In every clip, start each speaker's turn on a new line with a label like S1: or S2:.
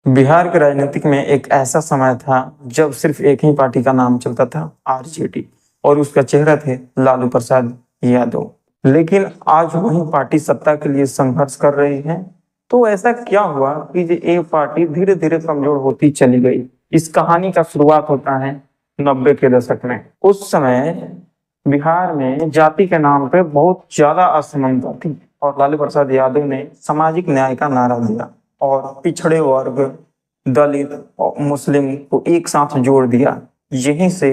S1: बिहार के राजनीतिक में एक ऐसा समय था जब सिर्फ एक ही पार्टी का नाम चलता था, आरजेडी, और उसका चेहरा थे लालू प्रसाद यादव। लेकिन आज वही पार्टी सत्ता के लिए संघर्ष कर रही है। तो ऐसा क्या हुआ कि ये पार्टी धीरे धीरे कमजोर होती चली गई। इस कहानी का शुरुआत होता है 90 के दशक में। उस समय बिहार में जाति के नाम पे बहुत ज्यादा असमानता थी और लालू प्रसाद यादव ने सामाजिक न्याय का नारा दिया और पिछड़े वर्ग, दलित और मुस्लिम को एक साथ जोड़ दिया। यहीं से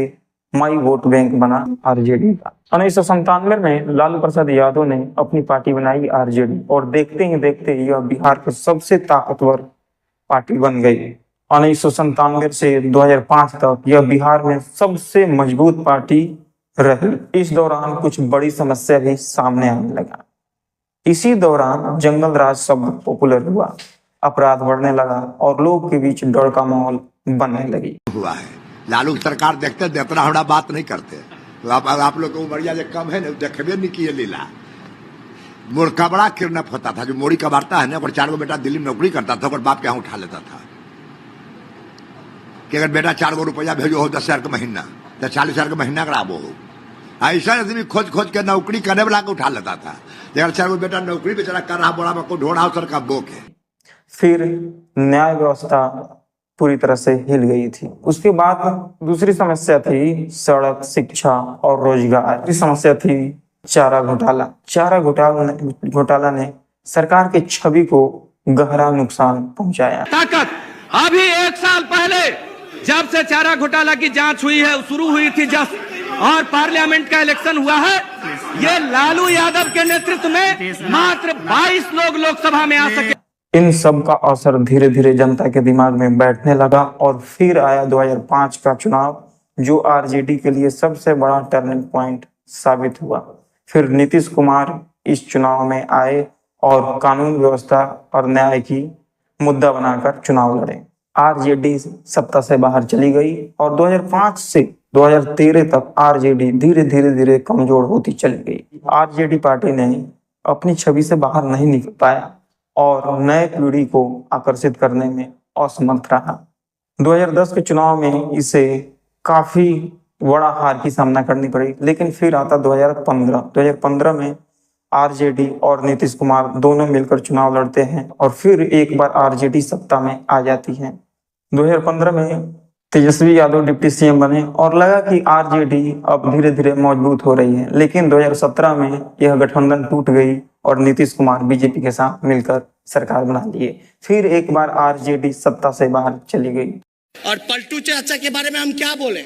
S1: माई वोट बैंक बना आरजेडी का। 1997 में लालू प्रसाद यादव ने अपनी पार्टी बनाई आरजेडी और देखते ही देखते यह बिहार की सबसे ताकतवर पार्टी बन गई। 1997 से 2005 तक यह बिहार में सबसे मजबूत पार्टी रही। इस दौरान कुछ बड़ी समस्या भी सामने आने लगा। इसी दौरान जंगल राज शब्द पॉपुलर हुआ, अपराध बढ़ने लगा और लोग के बीच डर का माहौल बनने लगी
S2: हुआ है। लालू की सरकार देखते इतना बड़ा बात नहीं करते। तो आप लोग को उमरिया जो कम है ना, देखबे नहीं किए लीला। मुर्खा बड़ा किडनैप होता था, जो मोड़ी कबाड़ता है ना, और 4 गो बेटा दिल्ली में नौकरी करता था और बाप के यहाँ उठा लेता था कि अगर बेटा 4 गो रुपया भेजो हो 10,000 का महीना, तो 40,000 का महीना कराबो हो। ऐसा आदमी खोज खोज के नौकरी करने वाला को उठा लेता था। अगर 4 गो बेटा नौकरी बेचारा कर रहा, बड़ा को ढोड़ा सर का बोक है।
S1: फिर न्याय व्यवस्था पूरी तरह से हिल गई थी। उसके बाद दूसरी समस्या थी सड़क, शिक्षा और रोजगार। तीसरी समस्या थी चारा घोटाला। चारा घोटाला ने सरकार की छवि को गहरा नुकसान पहुंचाया।
S3: ताकत अभी 1 साल पहले जब से चारा घोटाला की जांच हुई है, शुरू हुई थी जब, और पार्लियामेंट का इलेक्शन हुआ है, ये लालू यादव के नेतृत्व में मात्र 22 लोग लोकसभा में आ सके।
S1: इन सब का असर धीरे धीरे जनता के दिमाग में बैठने लगा और फिर आया 2005 का चुनाव, जो आरजेडी के लिए सबसे बड़ा टर्निंग पॉइंट साबित हुआ। फिर नीतीश कुमार इस चुनाव में आए और कानून व्यवस्था और न्याय की मुद्दा बनाकर चुनाव लड़े। आरजेडी सत्ता से बाहर चली गई और 2005 से 2013 तक आरजेडी धीरे धीरे कमजोर होती चली गई। आरजेडी पार्टी ने अपनी छवि से बाहर नहीं निकल पाया और नए पीढ़ी को आकर्षित करने में असमर्थ रहा। 2010 के चुनाव में इसे काफी बड़ा हार की सामना करनी पड़ी। लेकिन फिर आता 2015 में आरजेडी और नीतीश कुमार दोनों मिलकर चुनाव लड़ते हैं और फिर एक बार आरजेडी सत्ता में आ जाती है। 2015 में तेजस्वी यादव डिप्टी सीएम बने और लगा कि आरजेडी अब धीरे धीरे मजबूत हो रही है। लेकिन 2017 में यह गठबंधन टूट गई और नीतीश कुमार बीजेपी के साथ मिलकर सरकार बना लिए। फिर एक बार आरजेडी सत्ता से बाहर चली गई।
S4: और पलटू चाचा के बारे में हम क्या बोले?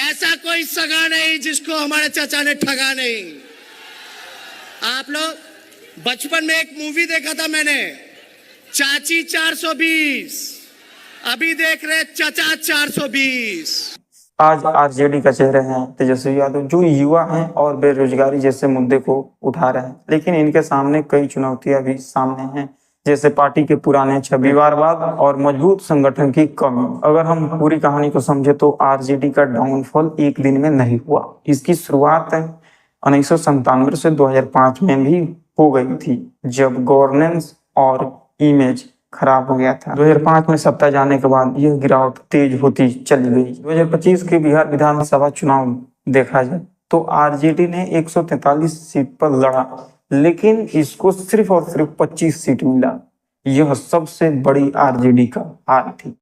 S4: ऐसा कोई सगा नहीं जिसको हमारे चाचा ने ठगा नहीं। आप लोग बचपन में एक मूवी देखा था मैंने, चाची 420, अभी देख रहे चाचा 420।
S1: आज आरजेडी का चेहरा है तेजस्वी यादव, जो युवा हैं और बेरोजगारी जैसे मुद्दे को उठा रहे हैं। लेकिन इनके सामने कई चुनौतियां भी सामने हैं, जैसे पार्टी के पुराने छविवारवाद और मजबूत संगठन की कमी। अगर हम पूरी कहानी को समझे तो आरजेडी का डाउनफॉल एक दिन में नहीं हुआ। इसकी शुरुआत 1997 से 2005 में भी हो गई थी, जब गवर्नेंस और इमेज खराब हो गया था। 2005 में सत्ता जाने के बाद यह गिरावट तेज होती चली गई। 2025 के बिहार विधानसभा चुनाव देखा जाए तो आरजेडी ने 143 सीट पर लड़ा, लेकिन इसको सिर्फ और सिर्फ 25 सीट मिला। यह सबसे बड़ी आरजेडी का हार थी।